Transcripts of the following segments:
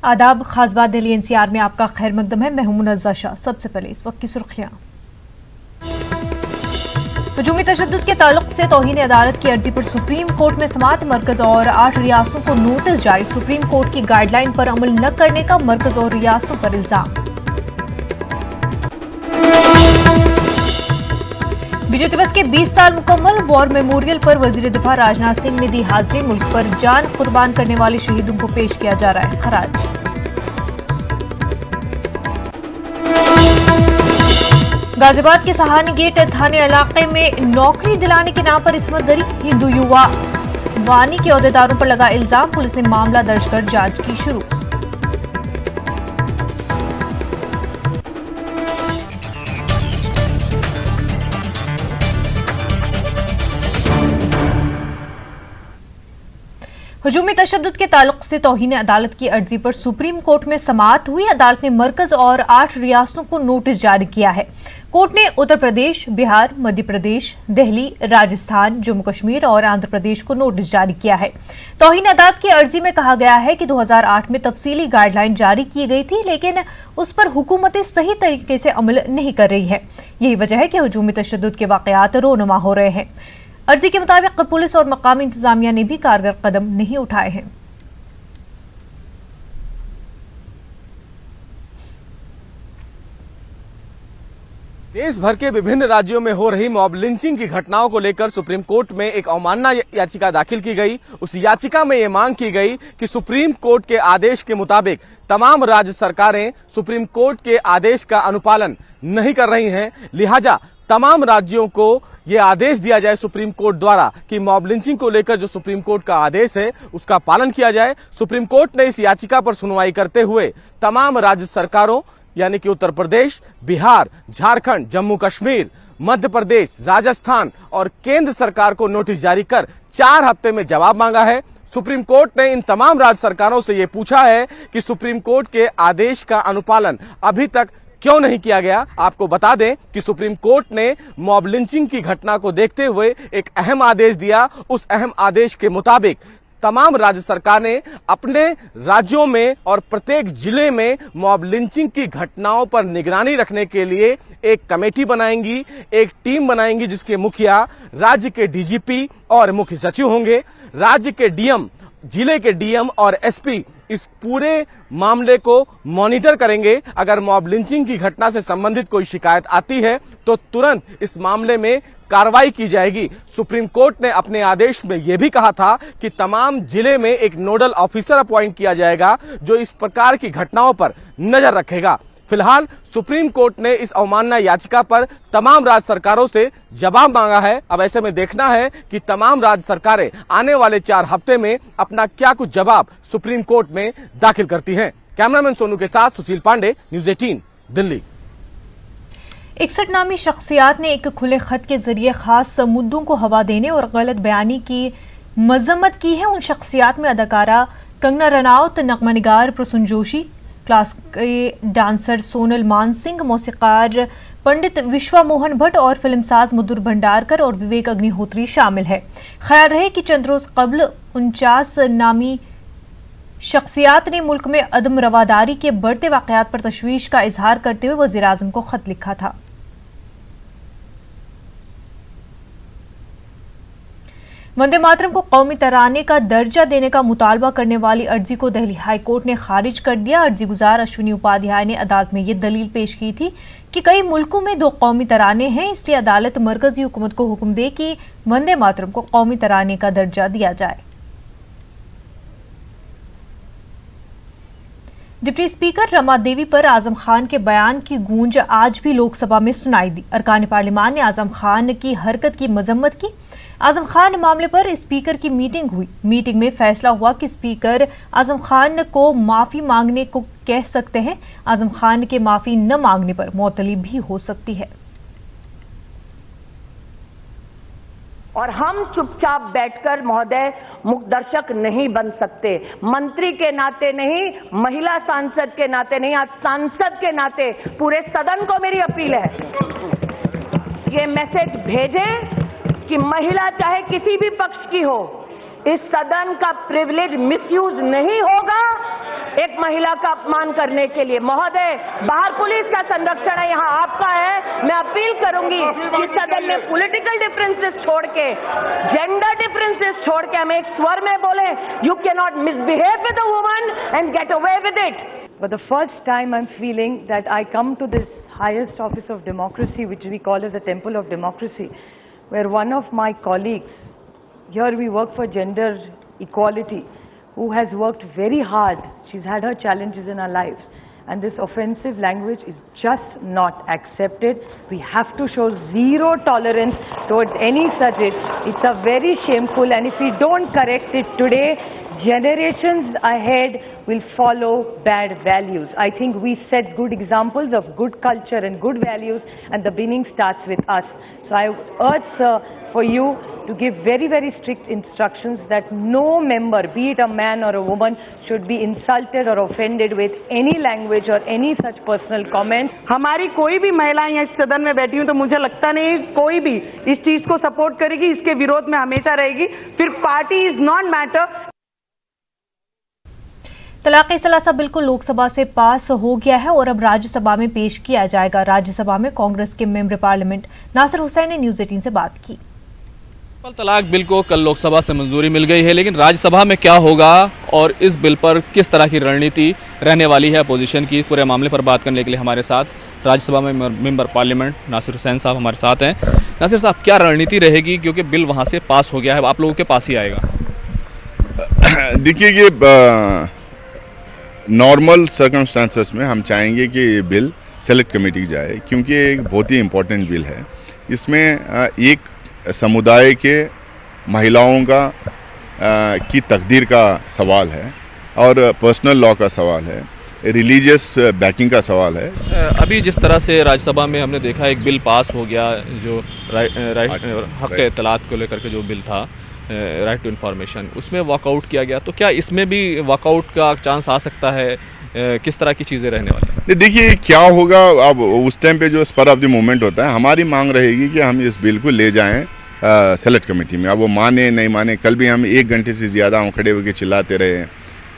आदाब, खास बात दिल्ली एनसीआर में आपका खैर मकदम है। मैं हूं मुनज़्ज़ा शाह। सबसे पहले इस वक्त की सुर्खियां। हुजूमी तशद्दुद के ताल्लुक से तौहीन अदालत की अर्जी पर सुप्रीम कोर्ट में समाअत। मरकज और 8 रियासतों को नोटिस जारी। सुप्रीम कोर्ट की गाइडलाइन पर अमल न करने का मरकज और रियासतों पर इल्जाम। विजय दिवस के 20 साल मुकम्मल। वॉर मेमोरियल पर वजीर दिफा राजनाथ सिंह ने दी हाजिरी। मुल्क पर जान कुर्बान करने वाले शहीदों को पेश किया जा रहा है खराज। गाजियाबाद के सहानी गेट थाने इलाके में नौकरी दिलाने के नाम पर इस्मत दरी। हिंदू युवा वानी के अहदेदारों पर लगा इल्जाम। पुलिस ने मामला दर्ज कर जांच की शुरू। हुजूमी तशद्दुद के ताल्लुक से तौहीन अदालत की अर्जी पर सुप्रीम कोर्ट में समाअत हुई। अदालत ने मरकज और 8 रियासतों को नोटिस जारी किया है। कोर्ट ने उत्तर प्रदेश, बिहार, मध्य प्रदेश, दिल्ली, राजस्थान, जम्मू कश्मीर और आंध्र प्रदेश को नोटिस जारी किया है। तौहीन अदालत की अर्जी में कहा गया है कि 2008 में तफसीली गाइडलाइन जारी की गई थी, लेकिन उस पर हुकूमतें सही तरीके से अमल नहीं कर रही है। यही वजह है कि हुजूमी तशद्दुद के वाकयात रोनुमा हो रहे हैं। अर्जी के मुताबिक पुलिस और मकामी इंतजामिया ने भी कारगर कदम नहीं उठाए हैं। देश भर के विभिन्न राज्यों में हो रही मॉब लिंचिंग की घटनाओं को लेकर सुप्रीम कोर्ट में एक अवमानना याचिका दाखिल की गई। उस याचिका में ये मांग की गई कि सुप्रीम कोर्ट के आदेश के मुताबिक तमाम राज्य सरकारें सुप्रीम कोर्ट के आदेश का अनुपालन नहीं कर रही हैं, लिहाजा तमाम राज्यों को यह आदेश दिया जाए सुप्रीम कोर्ट द्वारा कि मॉब लिंचिंग को लेकर जो सुप्रीम कोर्ट का आदेश है उसका पालन किया जाए। सुप्रीम कोर्ट ने इस याचिका पर सुनवाई करते हुए तमाम राज्य सरकारों यानी कि उत्तर प्रदेश, बिहार, झारखंड, जम्मू कश्मीर, मध्य प्रदेश, राजस्थान और केंद्र सरकार को नोटिस जारी कर 4 हफ्ते में जवाब मांगा है। सुप्रीम कोर्ट ने इन तमाम राज्य सरकारों से यह पूछा है कि सुप्रीम कोर्ट के आदेश का अनुपालन अभी तक क्यों नहीं किया गया। आपको बता दें कि सुप्रीम कोर्ट ने मॉब लिंचिंग की घटना को देखते हुए एक अहम आदेश दिया। उस अहम आदेश के मुताबिक तमाम राज्य सरकार ने अपने राज्यों में और प्रत्येक जिले में मॉब लिंचिंग की घटनाओं पर निगरानी रखने के लिए एक कमेटी बनाएंगी, एक टीम बनाएंगी जिसके मुखिया राज्य के डीजीपी और मुख्य सचिव होंगे। राज्य के डीएम, जिले के डीएम और एसपी इस पूरे मामले को मॉनिटर करेंगे। अगर मॉब लिंचिंग की घटना से संबंधित कोई शिकायत आती है तो तुरंत इस मामले में कार्रवाई की जाएगी। सुप्रीम कोर्ट ने अपने आदेश में यह भी कहा था कि तमाम जिले में एक नोडल ऑफिसर अपॉइंट किया जाएगा जो इस प्रकार की घटनाओं पर नजर रखेगा। फिलहाल सुप्रीम कोर्ट ने इस अवमानना याचिका पर तमाम राज्य सरकारों से जवाब मांगा है। अब ऐसे में देखना है कि तमाम राज्य सरकारें आने वाले 4 हफ्ते में अपना क्या कुछ जवाब सुप्रीम कोर्ट में दाखिल करती हैं। कैमरामैन सोनू के साथ सुशील पांडे, न्यूज़ 18 दिल्ली। 61 नामी शख्सियात ने एक खुले खत के जरिए खास मुद्दों को हवा देने और गलत बयानी की मजम्मत की है। उन शख्सियात में अदाकारा कंगना रनौत, नगमा निगार प्रसून जोशी, क्लास के डांसर सोनल मानसिंह, मौसीकार पंडित विश्वा मोहन भट्ट और फिल्मसाज मधुर भंडारकर और विवेक अग्निहोत्री शामिल है। ख्याल रहे कि चंद रोज कबल 49 नामी शख्सियात ने मुल्क में अदम रवादारी के बढ़ते वाकयात पर तशवीश का इजहार करते हुए वजीर आजम को खत लिखा था। वंदे मातरम को कौमी तराने का दर्जा देने का मुतालबा करने वाली अर्जी को दिल्ली हाई कोर्ट ने खारिज कर दिया। अर्जी गुजार अश्विनी उपाध्याय ने अदालत में यह दलील पेश की थी कि कई मुल्कों में 2 कौमी तराने हैं, इसलिए अदालत मरकजी हुकूमत को हुक्म दे कि वंदे मातरम को कौमी तराने का दर्जा दिया जाए। डिप्टी स्पीकर रमा देवी पर आजम खान के बयान की गूंज आज भी लोकसभा में सुनाई दी। अरकान पार्लियामान ने आजम खान की हरकत की मजम्मत की। आजम खान मामले पर स्पीकर की मीटिंग हुई। मीटिंग में फैसला हुआ कि स्पीकर आजम खान को माफी मांगने को कह सकते हैं। आजम खान के माफी न मांगने पर मुअत्तली भी हो सकती है। और हम चुपचाप बैठकर महोदय मुखदर्शक नहीं बन सकते। मंत्री के नाते नहीं, महिला सांसद के नाते नहीं, आज सांसद के नाते पूरे सदन को मेरी अपील है, ये मैसेज भेजें कि महिला चाहे किसी भी पक्ष की हो, इस सदन का प्रिविलेज मिसयूज नहीं होगा एक महिला का अपमान करने के लिए। महोदय, बाहर पुलिस का संरक्षण है, यहाँ आपका है। मैं अपील करूंगी कि सदन में पॉलिटिकल डिफरेंसेस छोड़ के, जेंडर डिफरेंसेस छोड़ के हम एक स्वर में बोले, you can not misbehave with a woman and get away with it. For the first time, I'm feeling that I come to this highest office of democracy, which we call as the Temple of Democracy, where one of my colleagues, here we work for gender equality, who has worked very hard. She's had her challenges in her lives. And this offensive language is just not accepted. We have to show zero tolerance towards any such. It's a very shameful, and if we don't correct it today, generations ahead will follow bad values. I think we set good examples of good culture and good values, and the beginning starts with us. So I urge, sir, for you to give very, very strict instructions that no member, be it a man or a woman, should be insulted or offended with any language or any such personal comment. हमारी कोई भी महिलाएं यहाँ इस सदन में बैठी हूँ तो मुझे लगता नहीं कोई भी इस चीज को सपोर्ट करेगी, इसके विरोध में हमेशा रहेगी। फिर पार्टी इज नॉट मैटर। तलाक़ सलासा बिल को लोकसभा से पास हो गया है और अब राज्यसभा में पेश किया जाएगा। राज्यसभा में कांग्रेस के मेंबर पार्लियामेंट नासिर हुसैन ने न्यूज़ 18 से बात की। ट्रिपल तलाक बिल को कल लोकसभा से मंजूरी मिल गई है, लेकिन राज्यसभा में क्या होगा और इस बिल पर किस तरह की रणनीति रहने वाली है अपोजिशन की, पूरे मामले पर बात करने के लिए हमारे साथ राज्यसभा में मेंबर पार्लियामेंट नासिर हुसैन साहब हमारे साथ हैं। नासिर साहब, क्या रणनीति रहेगी, क्योंकि बिल वहाँ से पास हो गया है, आप लोगों के पास ही आएगा? देखिए, ये नॉर्मल सर्कमस्टांसेस में हम चाहेंगे कि ये बिल सेलेक्ट कमेटी जाए, क्योंकि एक बहुत ही इम्पोर्टेंट बिल है। इसमें एक समुदाय के महिलाओं का की तकदीर का सवाल है और पर्सनल लॉ का सवाल है, रिलीजियस बैकिंग का सवाल है। अभी जिस तरह से राज्यसभा में हमने देखा एक बिल पास हो गया, जो हक तलाक को लेकर के जो बिल था, राइट टू इन्फॉर्मेशन, उसमें वॉकआउट किया गया, तो क्या इसमें भी वॉकआउट का चांस आ सकता है? किस तरह की चीज़ें रहने वाली हैं? देखिए क्या होगा, अब उस टाइम पे जो स्पर ऑफ द मूवमेंट होता है, हमारी मांग रहेगी कि हम इस बिल को ले जाएं सेलेक्ट कमेटी में। अब वो माने नहीं माने, कल भी हम 1 घंटे से ज़्यादा हम खड़े होकर चिल्लाते रहे,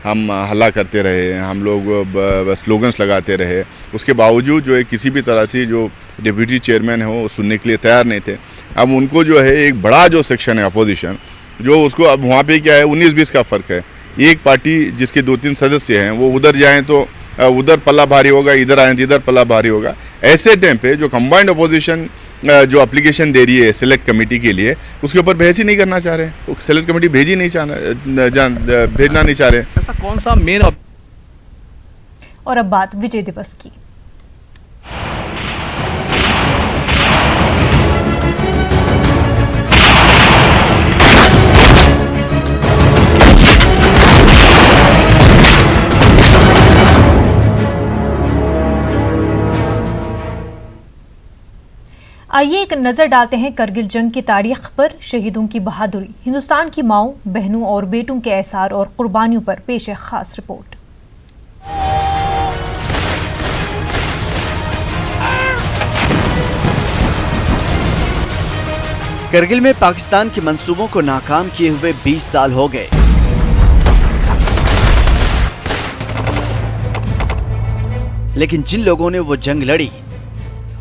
हम हल्ला करते रहे, हम लोग स्लोगन्स लगाते रहे, उसके बावजूद जो है किसी भी तरह से जो डिप्यूटी चेयरमैन है वो सुनने के लिए तैयार नहीं थे। अब उनको जो है एक बड़ा जो सेक्शन है अपोजिशन, जो उसको अब वहाँ पे क्या है 19-20 का फ़र्क है। एक पार्टी जिसके 2-3 सदस्य हैं वो उधर जाएं तो उधर पल्ला भारी होगा, इधर आए तो इधर पल्ला भारी होगा। ऐसे टाइम पे जो कंबाइंड अपोजिशन जो एप्लीकेशन दे रही है सेलेक्ट कमेटी के लिए, उसके ऊपर बहस ही नहीं करना चाह रहे, वो सेलेक्ट कमेटी भेजना नहीं चाह रहे। ऐसा कौन सा मेन? और अब बात विजय दिवस की। आइए एक नजर डालते हैं करगिल जंग की तारीख पर। शहीदों की बहादुरी, हिंदुस्तान की माओं, बहनों और बेटों के एहसार और कुर्बानियों पर पेश है खास रिपोर्ट। करगिल में पाकिस्तान के मंसूबों को नाकाम किए हुए 20 साल हो गए। लेकिन जिन लोगों ने वो जंग लड़ी,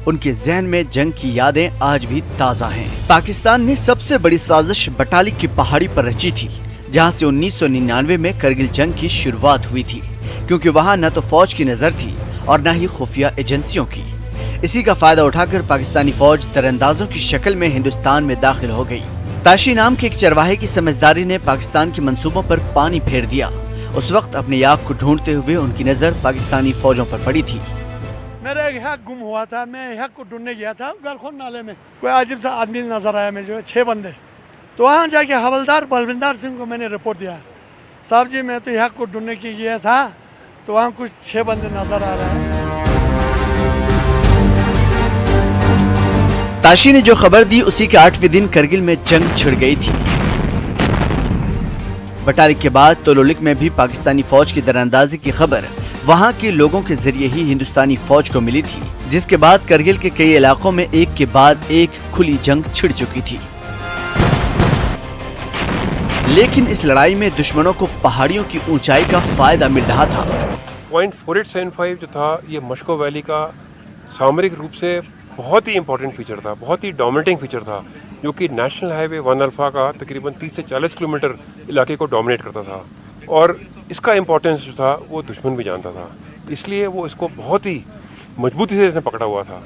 उनके जहन में जंग की यादें आज भी ताजा हैं। पाकिस्तान ने सबसे बड़ी साजिश बटाली की पहाड़ी पर रची थी, जहां से 1999 में करगिल जंग की शुरुआत हुई थी, क्योंकि वहां न तो फौज की नजर थी और न ही खुफिया एजेंसियों की। इसी का फायदा उठाकर पाकिस्तानी फौज तीरंदाजों की शक्ल में हिंदुस्तान में दाखिल हो गई। ताशी नाम के एक चरवाहे की समझदारी ने पाकिस्तान के मंसूबों पर पानी फेर दिया। उस वक्त अपने याक को ढूंढते हुए उनकी नजर पाकिस्तानी फौजों पर पड़ी थी। मेरा एक हक गुम हुआ था, मैं हक को ढूंढने गया था गलखोन नाले में। कोई अजीब सा आदमी नजर आया मुझे, 6 बंदे। तो वहाँ जाके हवलदार बलविंदर सिंह को मैंने रिपोर्ट दिया, साहब जी मैं तो हक को ढूंढने के गया था, तो वहाँ कुछ 6 बंदे नजर आ रहे हैं। ताशी ने जो खबर दी, उसी के 8वें दिन करगिल में जंग छिड़ गई थी। बटाली के बाद तोलोलिक में भी पाकिस्तानी फौज की दरअंदाजी की खबर वहां के लोगों के जरिए ही हिंदुस्तानी फौज को मिली थी, जिसके बाद करगिल के कई इलाकों में एक के बाद एक खुली जंग छिड़ चुकी थी। लेकिन इस लड़ाई में दुश्मनों को पहाड़ियों की ऊंचाई का फायदा मिल रहा था। पॉइंट 4875 जो था ये मशको वैली का सामरिक रूप से बहुत ही इंपॉर्टेंट फीचर था, बहुत ही डोमिनेटिंग फीचर था, जो कि नेशनल हाईवे 1 अल्फा का तकरीबन 30 से 40 किलोमीटर इलाके को डोमिनेट करता था और इसका इम्पोर्टेंस जो था वो दुश्मन भी जानता था, इसलिए वो इसको बहुत ही मजबूती से इसने पकड़ा हुआ था।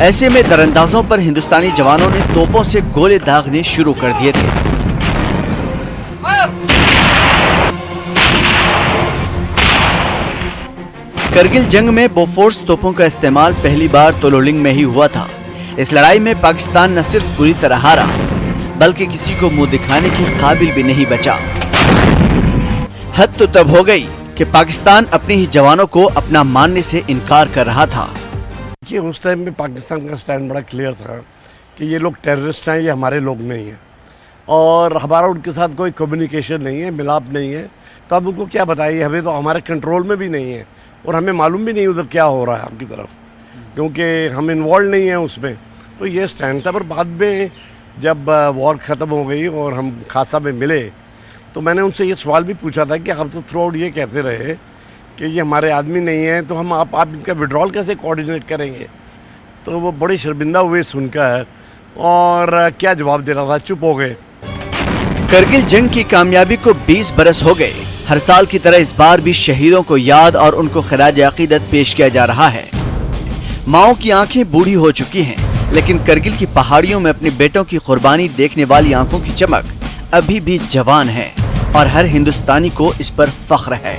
ऐसे में दरअंदाजों पर हिंदुस्तानी जवानों ने तोपों से गोले दागने शुरू कर दिए थे। करगिल जंग में बोफोर्स तोपों का इस्तेमाल पहली बार तोलोलिंग में ही हुआ था। इस लड़ाई में पाकिस्तान न सिर्फ बुरी तरह हारा, बल्कि किसी को मुंह दिखाने के काबिल भी नहीं बचा। हद तो तब हो गई कि पाकिस्तान अपने ही जवानों को अपना मानने से इनकार कर रहा था। कि उस टाइम में पाकिस्तान का स्टैंड बड़ा क्लियर था कि ये लोग टेररिस्ट हैं, ये हमारे लोग नहीं हैं और हमारा उनके साथ कोई कम्युनिकेशन नहीं है, मिलाप नहीं है। तो अब उनको क्या बताइए, हमें तो हमारे कंट्रोल में भी नहीं है और हमें मालूम भी नहीं उधर क्या हो रहा है आपकी तरफ, क्योंकि हम इन्वॉल्व नहीं हैं उसमें। तो ये स्टैंड था। पर बाद में जब वॉर ख़त्म हो गई और हम खासा में मिले तो मैंने उनसे ये सवाल भी पूछा था कि आप तो थ्रू आउट ये कहते रहे कि ये हमारे आदमी नहीं है, तो हम आप इनका विड्रॉल कैसे कोऑर्डिनेट करेंगे। तो वो बड़ी शर्मिंदा हुए सुनकर और क्या जवाब दे रहा था, चुप हो गए। करगिल जंग की कामयाबी को 20 बरस हो गए। हर साल की तरह इस बार भी शहीदों को याद और उनको खिराज अकीदत पेश किया जा रहा है। माओ की आंखें बूढ़ी हो चुकी हैं, लेकिन करगिल की पहाड़ियों में अपने बेटों की कुर्बानी देखने वाली आंखों की चमक अभी भी जवान है और हर हिंदुस्तानी को इस पर फख्र है।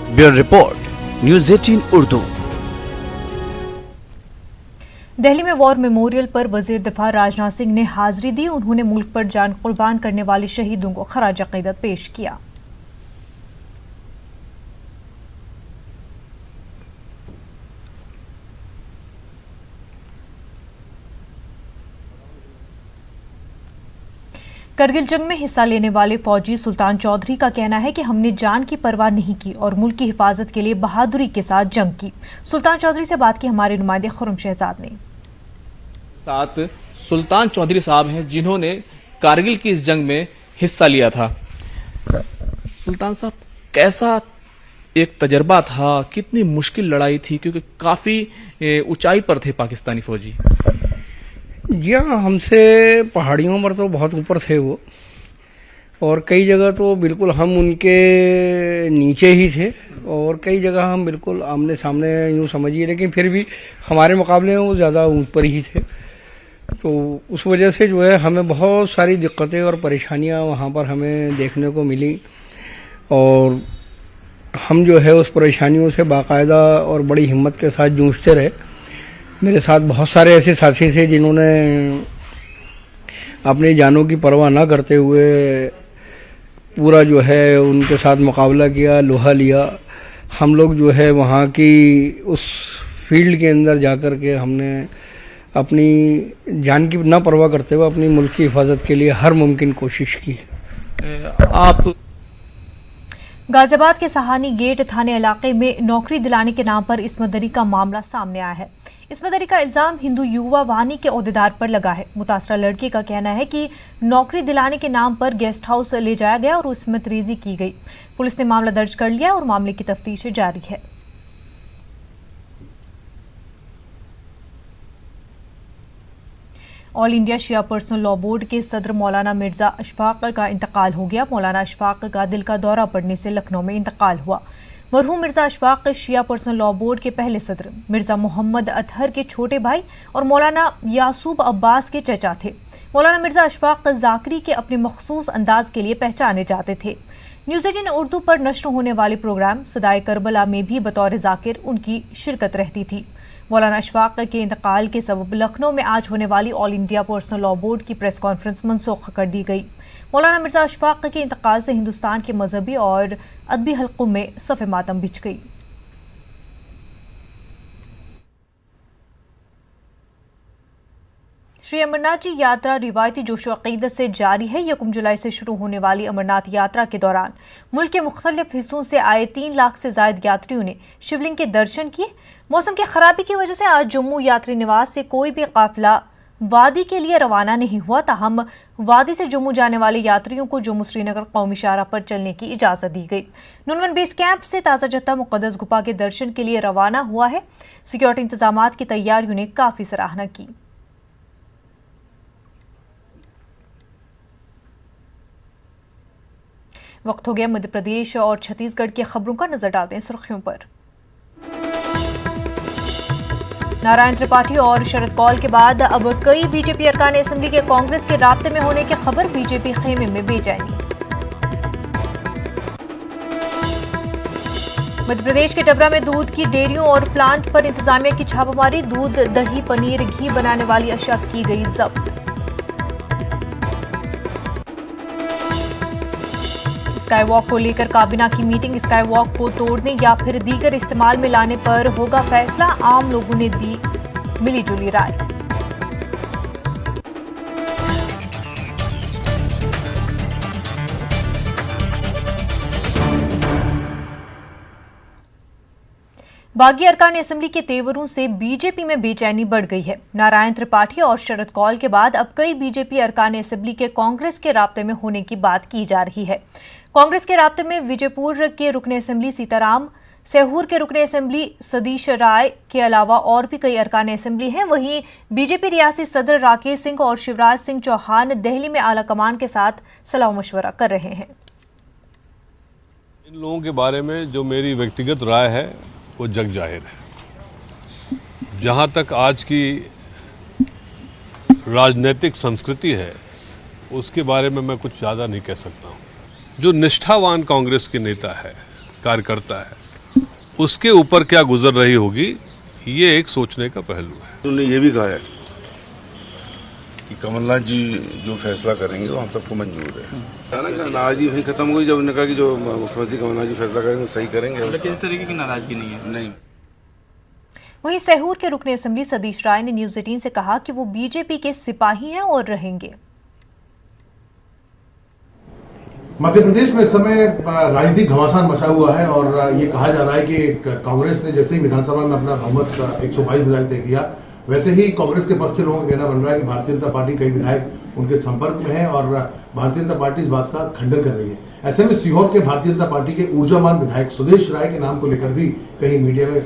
Bureau report, news 18 Urdu. Delhi में वॉर मेमोरियल पर वजीर दिफा राजनाथ सिंह ने हाजिरी दी। उन्होंने मुल्क पर जान कुर्बान करने वाले शहीदों को खराज अकीदत पेश किया। करगिल जंग में हिस्सा लेने वाले फौजी सुल्तान चौधरी का कहना है कि हमने जान की परवाह नहीं की और मुल्क की हिफाजत के लिए बहादुरी के साथ जंग की। सुल्तान चौधरी से बात की हमारे नुमाइंदे खुर्रम शहजाद ने। साथ सुल्तान चौधरी साहब हैं जिन्होंने कारगिल की इस जंग में हिस्सा लिया था। सुल्तान साहब, कैसा एक तजर्बा था, कितनी मुश्किल लड़ाई थी, क्योंकि काफी ऊंचाई पर थे पाकिस्तानी फौजी। जी हाँ, हमसे पहाड़ियों पर तो बहुत ऊपर थे वो, और कई जगह तो बिल्कुल हम उनके नीचे ही थे और कई जगह हम बिल्कुल आमने सामने यूँ समझिए, लेकिन फिर भी हमारे मुकाबले में वो ज़्यादा ऊपर ही थे। तो उस वजह से जो है हमें बहुत सारी दिक्कतें और परेशानियाँ वहाँ पर हमें देखने को मिली और हम जो है उस परेशानियों से बाकायदा और बड़ी हिम्मत के साथ जूझते रहे। मेरे साथ बहुत सारे ऐसे साथी थे जिन्होंने अपनी जानों की परवाह ना करते हुए पूरा जो है उनके साथ मुकाबला किया, लोहा लिया। हम लोग जो है वहाँ की उस फील्ड के अंदर जाकर के हमने अपनी जान की ना परवाह करते हुए अपनी मुल्क की हिफाजत के लिए हर मुमकिन कोशिश की। आप गाजियाबाद के सहानी गेट थाने इलाके में नौकरी दिलाने के नाम पर इस्मत दरी का मामला सामने आया है। इस्मत दरी का इल्जाम हिंदू युवा वाहिनी के ओहदेदार पर लगा है। मुतासरा लड़की का कहना है कि नौकरी दिलाने के नाम पर गेस्ट हाउस ले जाया गया और इस्मत रेजी की गई। पुलिस ने मामला दर्ज कर लिया और मामले की तफ्तीश जारी है। ऑल इंडिया शिया पर्सनल लॉ बोर्ड के सदर मौलाना मिर्जा अशफाक का इंतकाल हो गया। मौलाना अशफाक का दिल का दौरा पड़ने से लखनऊ में इंतकाल हुआ। मरहूम मिर्जा अशफाक शिया पर्सनल लॉ बोर्ड के पहले सदर, मिर्जा मोहम्मद अतहर के छोटे भाई और मौलाना यासूब अब्बास के चचा थे। मौलाना मिर्जा अशफाक जाकरी के अपने मखसूस अंदाज के लिए पहचाने जाते थे। न्यूज़ 18 उर्दू पर नश्र होने वाले प्रोग्राम सदाए करबला में भी बतौर जाकिर उनकी शिरकत रहती थी। मौलाना अशफाक के इंतकाल के सबब लखनऊ में आज होने वाली all India personal law board की प्रेस कॉन्फ्रेंस मनसूख कर दी गई। मौलाना मिर्जा अशफाक के इंतकाल से हिंदुस्तान के मजहबी और अदबी हल्कों में सफ़े मातम बिछ गई। श्री अमरनाथ जी यात्रा रिवायती जोशो अकीदत से जारी है। 1 जुलाई से शुरू होने वाली अमरनाथ यात्रा के दौरान मुल्क के मुख्तलिफ हिस्सों से आए 3 लाख से ज्यादा यात्रियों ने शिवलिंग के दर्शन किए। मौसम की खराबी की वजह से आज जम्मू यात्री निवास से कोई भी काफिला वादी के लिए रवाना नहीं हुआ। ताहम वादी से जम्मू जाने वाले यात्रियों को जम्मू श्रीनगर कौमी शाहराह पर चलने की इजाजत दी गई। नूनवन बेस कैंप से ताज़ा जत्था मुक़द्दस गुफा के दर्शन के लिए रवाना हुआ है। सिक्योरिटी इंतजामात की तैयारियों ने काफी सराहना की। वक्त हो गया मध्य प्रदेश और छत्तीसगढ़ की खबरों का नजर डालते हैं सुर्खियों पर। नारायण त्रिपाठी और शरद कौल के बाद अब कई बीजेपी अरकान असेंबली के कांग्रेस के राब्ते में होने की खबर। बीजेपी खेमे में बेचैनी। मध्य प्रदेश के डबरा में दूध की डेयरियों और प्लांट पर इंतजामिया की छापामारी। दूध, दही, पनीर, घी बनाने वाली अशिया की गई जब्त। स्काई वॉक को लेकर काबीना की मीटिंग। स्काई वॉक को तोड़ने या फिर दीगर इस्तेमाल में लाने पर होगा फैसला। आम लोगों ने दी मिली जुली राय। बागी अरकान असेंबली के तेवरों से बीजेपी में बेचैनी बढ़ गई है। नारायण त्रिपाठी और शरद कौल के बाद अब कई बीजेपी अरकान असेंबली के कांग्रेस के राब्ते में होने की बात की जा रही है। कांग्रेस के राब्ते में विजयपुर के रुकने असेंबली सीताराम, सेहूर के रुकने असेंबली सतीश राय के अलावा और भी कई अरकान असेंबली हैं। वहीं बीजेपी रियासी सदर राकेश सिंह और शिवराज सिंह चौहान दिल्ली में आला कमान के साथ सलाह मशवरा कर रहे हैं। इन लोगों के बारे में जो मेरी व्यक्तिगत राय है वो जग जाहिर है। जहाँ तक आज की राजनीतिक संस्कृति है उसके बारे में मैं कुछ ज़्यादा नहीं कह सकता हूँ। जो निष्ठावान कांग्रेस के नेता है, कार्यकर्ता है, उसके ऊपर क्या गुजर रही होगी ये एक सोचने का पहलू है। उन्होंने ये भी कहा है कि कमलनाथ जी जो फैसला करेंगे वो हम सबको मंजूर है। नाराजगी वही खत्म हुई जब उन्होंने कहा कि जो मुख्यमंत्री कमलनाथ जी फैसला करेंगे सही करेंगे। किसी तरीके की नाराजगी नहीं है। नहीं। वहीं सेहूर के रुकने असेंबली सतीश राय ने न्यूज 18 से कहा कि वो बीजेपी के सिपाही हैं और रहेंगे। मध्य प्रदेश में इस समय राजनीतिक घमासान मचा हुआ है और ये कहा जा रहा है कि कांग्रेस ने जैसे ही विधानसभा में अपना बहुमत 122 विधायक तय किया, वैसे ही कांग्रेस के पक्ष के लोगों का कहना बन रहा है कि भारतीय जनता पार्टी कई विधायक उनके संपर्क में है और भारतीय जनता पार्टी इस बात का खंडन कर रही है। ऐसे में सीहोर के भारतीय जनता पार्टी के ऊर्जावान विधायक सुदेश राय के नाम को लेकर भी कहीं मीडिया में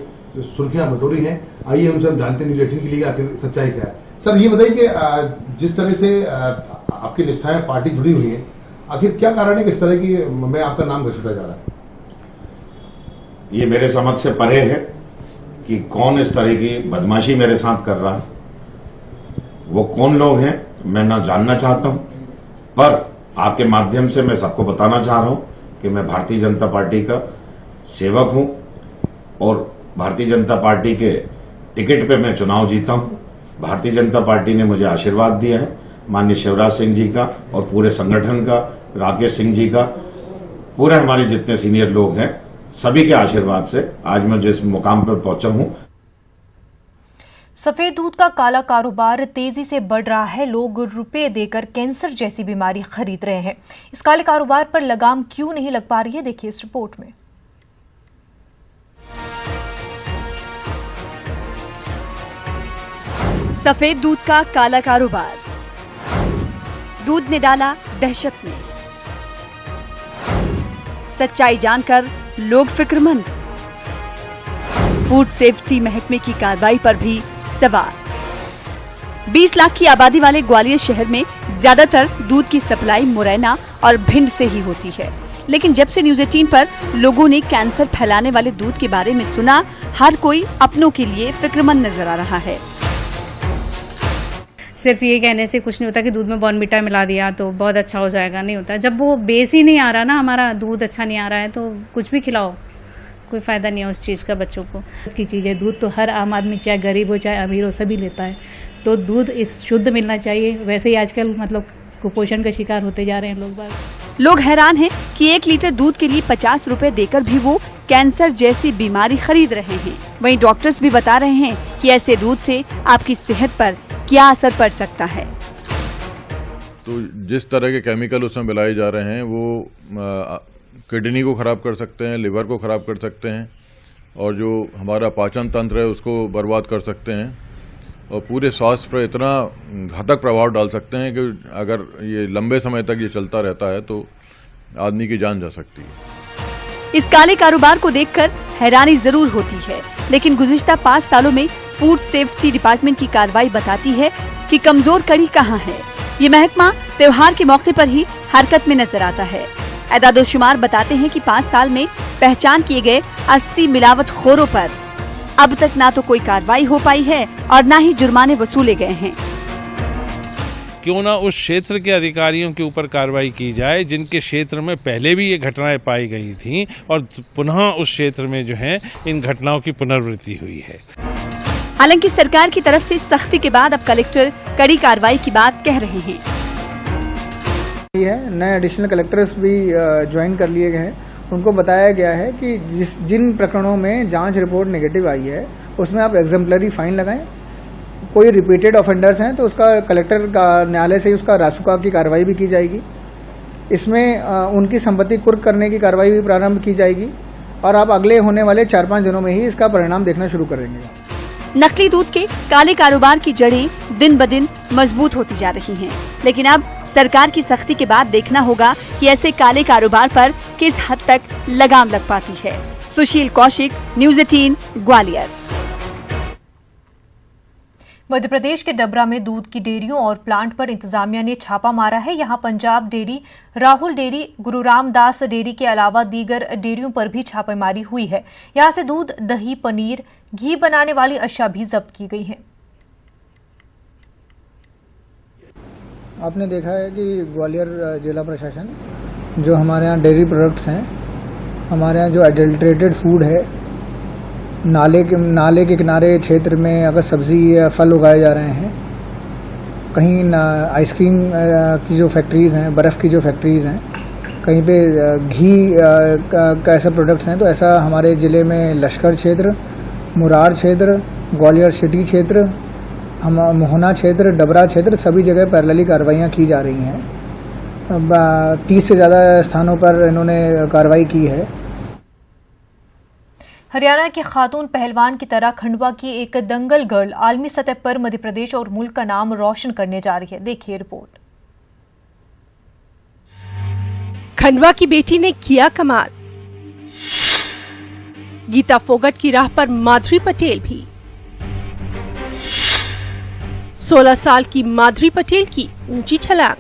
सुर्खियां बटोरी हैं। आइए उनसे हम जानते हैं न्यूज 18 के लिए आखिर सच्चाई क्या है। सर ये बताइए कि जिस तरह से आपकी निष्ठाएं पार्टी जुड़ी हुई है, आखिर क्या कारण है कि इस तरह की मैं आपका नाम घसीटा जा रहा है? ये मेरे समझ से परे है कि कौन इस तरह की बदमाशी मेरे साथ कर रहा है। वो कौन लोग हैं मैं ना जानना चाहता हूं, पर आपके माध्यम से मैं सबको बताना चाह रहा हूं कि मैं भारतीय जनता पार्टी का सेवक हूं और भारतीय जनता पार्टी के टिकट पे मैं चुनाव जीता हूं। भारतीय जनता पार्टी ने मुझे आशीर्वाद दिया है, माननीय शिवराज सिंह जी का और पूरे संगठन का, राकेश सिंह जी का, पूरे हमारे जितने सीनियर लोग हैं, सभी के आशीर्वाद से आज मैं जिस मुकाम पर पहुंचा हूं। सफेद दूध का काला कारोबार तेजी से बढ़ रहा है। लोग रुपए देकर कैंसर जैसी बीमारी खरीद रहे हैं। इस काले कारोबार पर लगाम क्यों नहीं लग पा रही है, देखिए इस रिपोर्ट में। सफेद दूध का काला कारोबार, दूध ने डाला दहशत में। सच्चाई जानकर लोग फिक्रमंद। फूड सेफ्टी महकमे की कार्रवाई पर भी सवाल। 20 लाख की आबादी वाले ग्वालियर शहर में ज्यादातर दूध की सप्लाई मुरैना और भिंड से ही होती है, लेकिन जब से न्यूज 18 पर लोगों ने कैंसर फैलाने वाले दूध के बारे में सुना, हर कोई अपनों के लिए फिक्रमंद नजर आ रहा है। सिर्फ ये कहने से कुछ नहीं होता कि दूध में बॉर्नविटा मिला दिया तो बहुत अच्छा हो जाएगा, नहीं होता। जब वो बेस ही नहीं आ रहा ना, हमारा दूध अच्छा नहीं आ रहा है, तो कुछ भी खिलाओ कोई फायदा नहीं है उस चीज़ का बच्चों को। की चीज़ है दूध, तो हर आम आदमी चाहे गरीब हो चाहे अमीर हो सभी लेता है, तो दूध इस शुद्ध मिलना चाहिए। वैसे ही आजकल मतलब कुपोषण का शिकार होते जा रहे हैं लोग बाग। लोग हैरान हैं कि 1 लीटर दूध के लिए 50 रुपए देकर भी वो कैंसर जैसी बीमारी खरीद रहे हैं। वहीं डॉक्टर्स भी बता रहे हैं कि ऐसे दूध से आपकी सेहत पर क्या असर पड़ सकता है। तो जिस तरह के केमिकल उसमें मिलाए जा रहे हैं वो किडनी को खराब कर सकते हैं, लिवर को खराब कर सकते हैं और जो हमारा पाचन तंत्र है उसको बर्बाद कर सकते हैं। और पूरे स्वास्थ्य पर इतना घातक प्रभाव डाल सकते हैं कि अगर ये लंबे समय तक ये चलता रहता है तो आदमी की जान जा सकती है। इस काले कारोबार को देखकर हैरानी जरूर होती है, लेकिन गुज़िश्ता 5 सालों में फूड सेफ्टी डिपार्टमेंट की कार्रवाई बताती है कि कमजोर कड़ी कहाँ है। ये महकमा त्योहार के मौके पर ही हरकत में नजर आता है। एदादोशुमार बताते हैं कि 5 साल में पहचान किए गए 80 मिलावटखोरों पर अब तक ना तो कोई कार्रवाई हो पाई है और ना ही जुर्माने वसूले गए हैं। क्यों ना उस क्षेत्र के अधिकारियों के ऊपर कार्रवाई की जाए जिनके क्षेत्र में पहले भी ये घटनाएं पाई गई थीं और पुनः उस क्षेत्र में जो है इन घटनाओं की पुनरावृत्ति हुई है। हालांकि सरकार की तरफ से सख्ती के बाद अब कलेक्टर कड़ी कार्रवाई की बात कह रहे हैं। नए एडिशनल कलेक्टर्स भी ज्वाइन कर लिए गए हैं। उनको बताया गया है कि जिन प्रकरणों में जांच रिपोर्ट नेगेटिव आई है उसमें आप एग्जाम्पलरी फाइन लगाएं। कोई रिपीटेड ऑफेंडर्स हैं तो उसका कलेक्टर का न्यायालय से उसका रासुका की कार्रवाई भी की जाएगी। इसमें उनकी संपत्ति कुर्क करने की कार्रवाई भी प्रारंभ की जाएगी और आप अगले होने वाले 4-5 दिनों में ही इसका परिणाम देखना शुरू करेंगे। नकली दूध के काले कारोबार की जड़ें दिन ब दिन मजबूत होती जा रही हैं, लेकिन अब सरकार की सख्ती के बाद देखना होगा कि ऐसे काले कारोबार पर किस हद तक लगाम लग पाती है। सुशील कौशिक, न्यूज़ 18, ग्वालियर। मध्य प्रदेश के डबरा में दूध की डेयरियों और प्लांट पर इंतजामिया ने छापा मारा है। यहां पंजाब डेयरी, राहुल डेयरी, गुरु रामदास डेयरी के अलावा दीगर डेयरियों पर भी छापेमारी हुई है। यहां से दूध, दही, पनीर, घी बनाने वाली अशिया भी जब्त की गई हैं। आपने देखा है कि ग्वालियर जिला प्रशासन जो हमारे यहाँ डेयरी प्रोडक्ट्स हैं, हमारे यहाँ जो एडल्ट्रेटेड फूड है, नाले के किनारे क्षेत्र में अगर सब्जी या फल उगाए जा रहे हैं, कहीं आइसक्रीम की जो फैक्ट्रीज़ हैं, बर्फ़ की जो फैक्ट्रीज़ हैं, कहीं पे घी का ऐसा प्रोडक्ट्स हैं, तो ऐसा हमारे ज़िले में लश्कर क्षेत्र, मुरार क्षेत्र, ग्वालियर सिटी क्षेत्र, हम मोहना क्षेत्र, डबरा क्षेत्र, सभी जगह पैरेलली कार्रवाइयाँ की जा रही हैं। 30 से ज़्यादा स्थानों पर इन्होंने कार्रवाई की है। हरियाणा की खातून पहलवान की तरह खंडवा की एक दंगल गर्ल आलमी सतह पर मध्य प्रदेश और मुल्क का नाम रोशन करने जा रही है। देखिए रिपोर्ट। खंडवा की बेटी ने किया कमाल। गीता फोगट की राह पर माधुरी पटेल भी। 16 साल की माधुरी पटेल की ऊंची छलांग।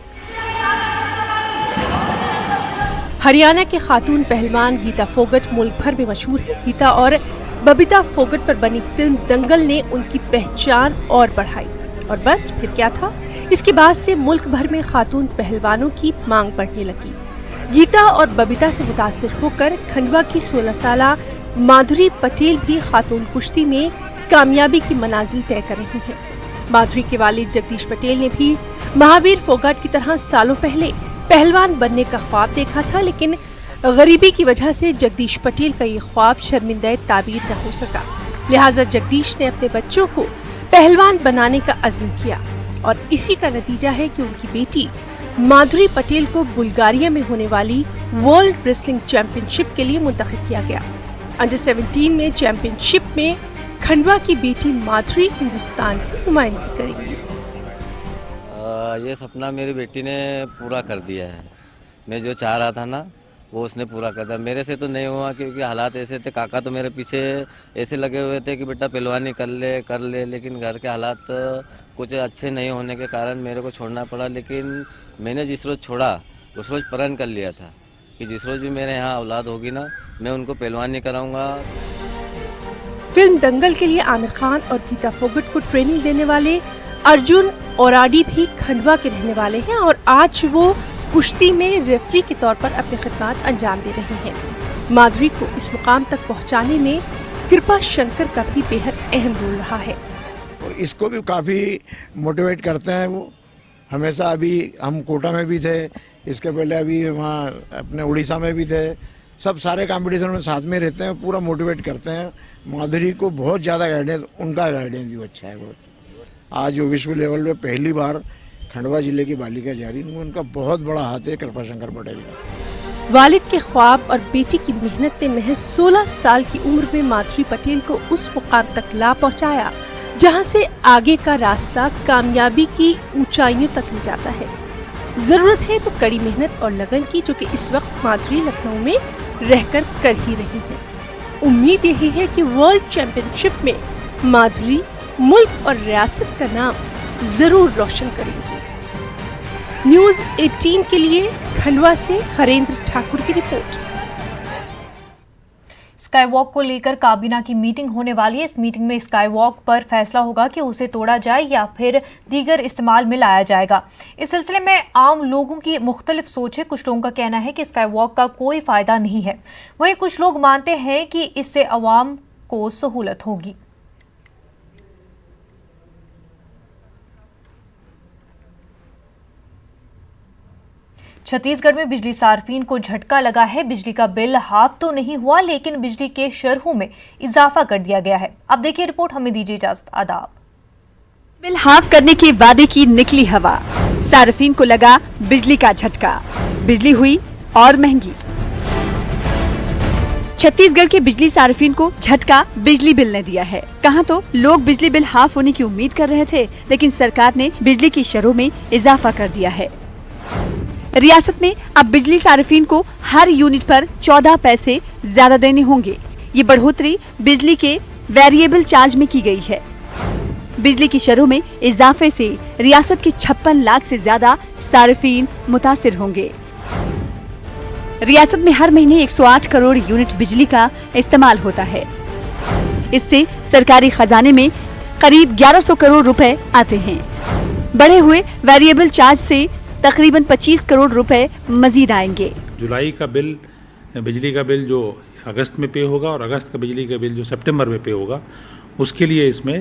हरियाणा के खातून पहलवान गीता फोगट मुल्क भर में मशहूर है। गीता और बबीता फोगट पर बनी फिल्म दंगल ने उनकी पहचान और बढ़ाई और बस फिर क्या था, इसके बाद से मुल्क भर में खातून पहलवानों की मांग बढ़ने लगी। गीता और बबीता से मुतासिर होकर खंडवा की 16 साला माधुरी पटेल भी खातून कुश्ती में कामयाबी की मनाजिल तय कर रही हैं। माधुरी के वालिद जगदीश पटेल ने भी महावीर फोगाट की तरह सालों पहले पहलवान बनने का ख्वाब देखा था, लेकिन गरीबी की वजह से जगदीश पटेल का ये ख्वाब शर्मिंदा ताबीर न हो सका। लिहाजा जगदीश ने अपने बच्चों को पहलवान बनाने का अज़्म किया और इसी का नतीजा है कि उनकी बेटी माधुरी पटेल को बुल्गारिया में होने वाली वर्ल्ड रेसलिंग चैंपियनशिप के लिए मुंतखब किया गया। अंडर 17 में चैंपियनशिप में खंडवा की बेटी माधुरी हिंदुस्तान की नुमाइंदगी करेंगी। ये सपना मेरी बेटी ने पूरा कर दिया है। मैं जो चाह रहा था ना वो उसने पूरा कर दिया। मेरे से तो नहीं हुआ क्योंकि हालात ऐसे थे। काका तो मेरे पीछे ऐसे लगे हुए थे कि बेटा पहलवानी कर ले, लेकिन घर के हालात कुछ अच्छे नहीं होने के कारण मेरे को छोड़ना पड़ा। लेकिन मैंने जिस रोज़ छोड़ा उस रोज़ प्रण कर लिया था कि जिस रोज़ भी मेरे यहाँ औलाद होगी ना, मैं उनको पहलवानी कराऊंगा। फिल्म दंगल के लिए आमिर खान और गीता फोगट को ट्रेनिंग देने वाले अर्जुन ओराडी भी खंडवा के रहने वाले हैं और आज वो कुश्ती में रेफरी के तौर पर अपनी खिदमत अंजाम दे रहे हैं। माधुरी को इस मुकाम तक पहुंचाने में कृपा शंकर का भी बेहद अहम रोल रहा है और इसको भी काफ़ी मोटिवेट करते हैं वो। हमेशा अभी हम कोटा में भी थे, इसके पहले अभी वहाँ अपने उड़ीसा में भी थे, सब सारे कंपटीशन में साथ में रहते हैं, पूरा मोटिवेट करते हैं। माधुरी को बहुत ज़्यादा गाइडेंस, उनका गाइडेंस भी अच्छा है बहुत। आज वो विश्व लेवल पे पहली बार खंडवा जिले की बालिका जा रही है, उनका बहुत बड़ा हाथ है कृपा शंकर पटेल का। वालिद के ख्वाब और बेटी की मेहनत ने महज 16 साल की उम्र में माधुरी पटेल को उस मुकाम तक ला पहुंचाया जहां से आगे का रास्ता कामयाबी की ऊंचाइयों तक ले जाता है। जरूरत है तो कड़ी मेहनत और लगन की, जो कि इस वक्त माधुरी लखनऊ में रहकर कर ही रही है। उम्मीद यही है कि वर्ल्ड चैंपियनशिप में माधुरी मुल्क और रियासत का नाम जरूर रोशन करेंगी। न्यूज़ 18 के लिए खंडवा से हरेंद्र ठाकुर की रिपोर्ट। स्काई वॉक को लेकर काबीना की मीटिंग होने वाली है। इस मीटिंग में स्काई वॉक पर फैसला होगा कि उसे तोड़ा जाए या फिर दीगर इस्तेमाल में लाया जाएगा। इस सिलसिले में आम लोगों की मुख्तलिफ सोच है। कुछ लोगों का कहना है कि स्काई वॉक का कोई फायदा नहीं है, वहीं कुछ लोग मानते हैं कि इससे अवाम को सहूलत होगी। छत्तीसगढ़ में बिजली सार्फिन को झटका लगा है। बिजली का बिल हाफ तो नहीं हुआ, लेकिन बिजली के शरहों में इजाफा कर दिया गया है। अब देखिए रिपोर्ट, हमें दीजिए इजाजत। आदाब। बिल हाफ करने के वादे की निकली हवा, सार्फिन को लगा बिजली का झटका, बिजली हुई और महंगी। छत्तीसगढ़ के बिजली सार्फिन को झटका बिजली बिल ने दिया है। कहाँ तो लोग बिजली बिल हाफ होने की उम्मीद कर रहे थे, लेकिन सरकार ने बिजली की शरहों में इजाफा कर दिया है। रियासत में अब बिजली सार्फिन को हर यूनिट पर 14 पैसे ज्यादा देने होंगे। ये बढ़ोतरी बिजली के वेरिएबल चार्ज में की गई है। बिजली की शरहों में इजाफे से रियासत के 56 लाख से ज्यादा सार्फिन मुतासिर होंगे। रियासत में हर महीने 108 करोड़ यूनिट बिजली का इस्तेमाल होता है। इससे सरकारी खजाने में करीब 1100 करोड़ रुपए आते हैं। बढ़े हुए वेरिएबल चार्ज से तकरीबन 25 करोड़ रुपए मजीद आएंगे। जुलाई का बिल, बिजली का बिल जो अगस्त में पे होगा और अगस्त का बिजली का बिल जो सितंबर में पे होगा, उसके लिए इसमें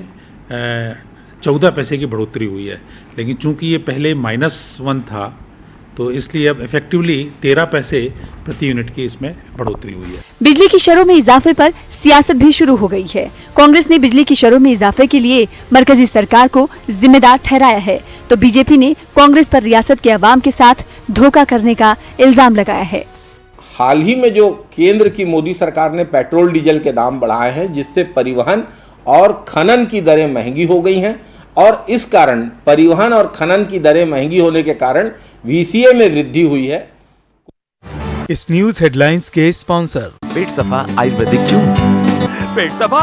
14 पैसे की बढ़ोतरी हुई है। लेकिन चूंकि ये पहले -1 था, तो इसलिए अब इफेक्टिवली 13 पैसे प्रति यूनिट की इसमें बढ़ोतरी हुई है। बिजली की शरों में इजाफे पर सियासत भी शुरू हो गई है। कांग्रेस ने बिजली की शरों में इजाफे के लिए मरकजी सरकार को जिम्मेदार ठहराया है, तो बीजेपी ने कांग्रेस पर रियासत के अवाम के साथ धोखा करने का इल्जाम लगाया है। हाल ही में जो केंद्र की मोदी सरकार ने पेट्रोल डीजल के दाम बढ़ाए हैं, जिससे परिवहन और खनन की दरें महंगी हो गई हैं, और इस कारण परिवहन और खनन की दरें महंगी होने के कारण वीसीए में वृद्धि हुई है। इस न्यूज हेडलाइंस के स्पॉन्सर पेट सफा आयुर्वेदिक जून। पेट सफा